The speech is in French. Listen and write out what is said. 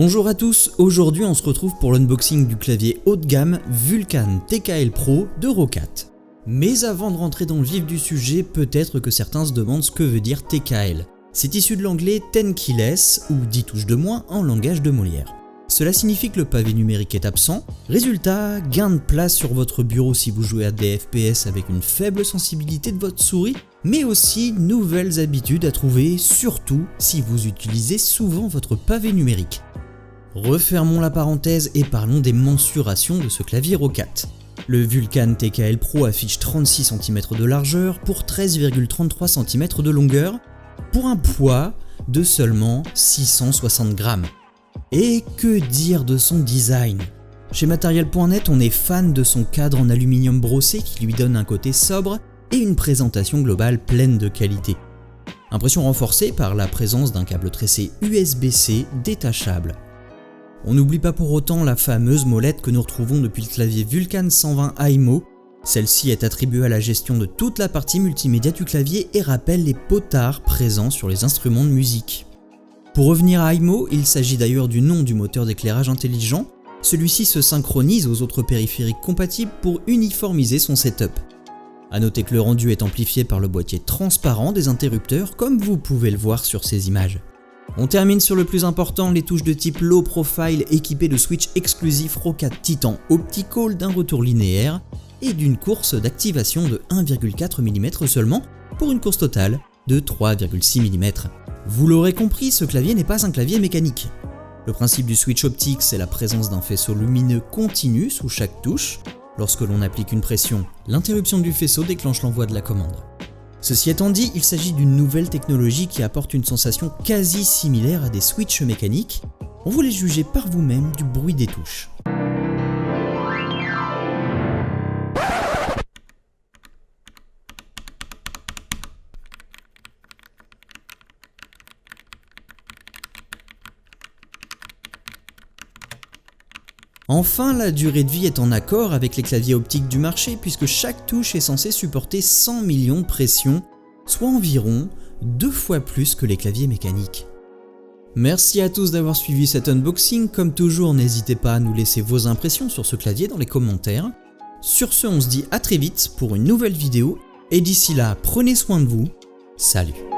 Bonjour à tous, aujourd'hui on se retrouve pour l'unboxing du clavier haut de gamme Vulcan TKL Pro de Roccat. Mais avant de rentrer dans le vif du sujet, peut-être que certains se demandent ce que veut dire TKL. C'est issu de l'anglais 10 keyless ou 10 touches de moins en langage de Molière. Cela signifie que le pavé numérique est absent, résultat, gain de place sur votre bureau si vous jouez à des FPS avec une faible sensibilité de votre souris, mais aussi nouvelles habitudes à trouver, surtout si vous utilisez souvent votre pavé numérique. Refermons la parenthèse et parlons des mensurations de ce clavier Roccat. Le Vulcan TKL Pro affiche 36 cm de largeur pour 13,33 cm de longueur, pour un poids de seulement 660 grammes. Et que dire de son design? Chez Material.net, on est fan de son cadre en aluminium brossé qui lui donne un côté sobre et une présentation globale pleine de qualité. Impression renforcée par la présence d'un câble tressé USB-C détachable. On n'oublie pas pour autant la fameuse molette que nous retrouvons depuis le clavier Vulcan 120 AIMO. Celle-ci est attribuée à la gestion de toute la partie multimédia du clavier et rappelle les potards présents sur les instruments de musique. Pour revenir à AIMO, il s'agit d'ailleurs du nom du moteur d'éclairage intelligent. Celui-ci se synchronise aux autres périphériques compatibles pour uniformiser son setup. A noter que le rendu est amplifié par le boîtier transparent des interrupteurs comme vous pouvez le voir sur ces images. On termine sur le plus important, les touches de type low profile équipées de switch exclusif Roccat Titan Optical d'un retour linéaire et d'une course d'activation de 1,4 mm seulement pour une course totale de 3,6 mm. Vous l'aurez compris, ce clavier n'est pas un clavier mécanique. Le principe du switch optique, c'est la présence d'un faisceau lumineux continu sous chaque touche. Lorsque l'on applique une pression, l'interruption du faisceau déclenche l'envoi de la commande. Ceci étant dit, il s'agit d'une nouvelle technologie qui apporte une sensation quasi similaire à des switches mécaniques. On vous les juger par vous-même du bruit des touches. Enfin, la durée de vie est en accord avec les claviers optiques du marché puisque chaque touche est censée supporter 100 millions de pressions, soit environ 2 fois plus que les claviers mécaniques. Merci à tous d'avoir suivi cet unboxing, comme toujours n'hésitez pas à nous laisser vos impressions sur ce clavier dans les commentaires. Sur ce, on se dit à très vite pour une nouvelle vidéo et d'ici là, prenez soin de vous, salut.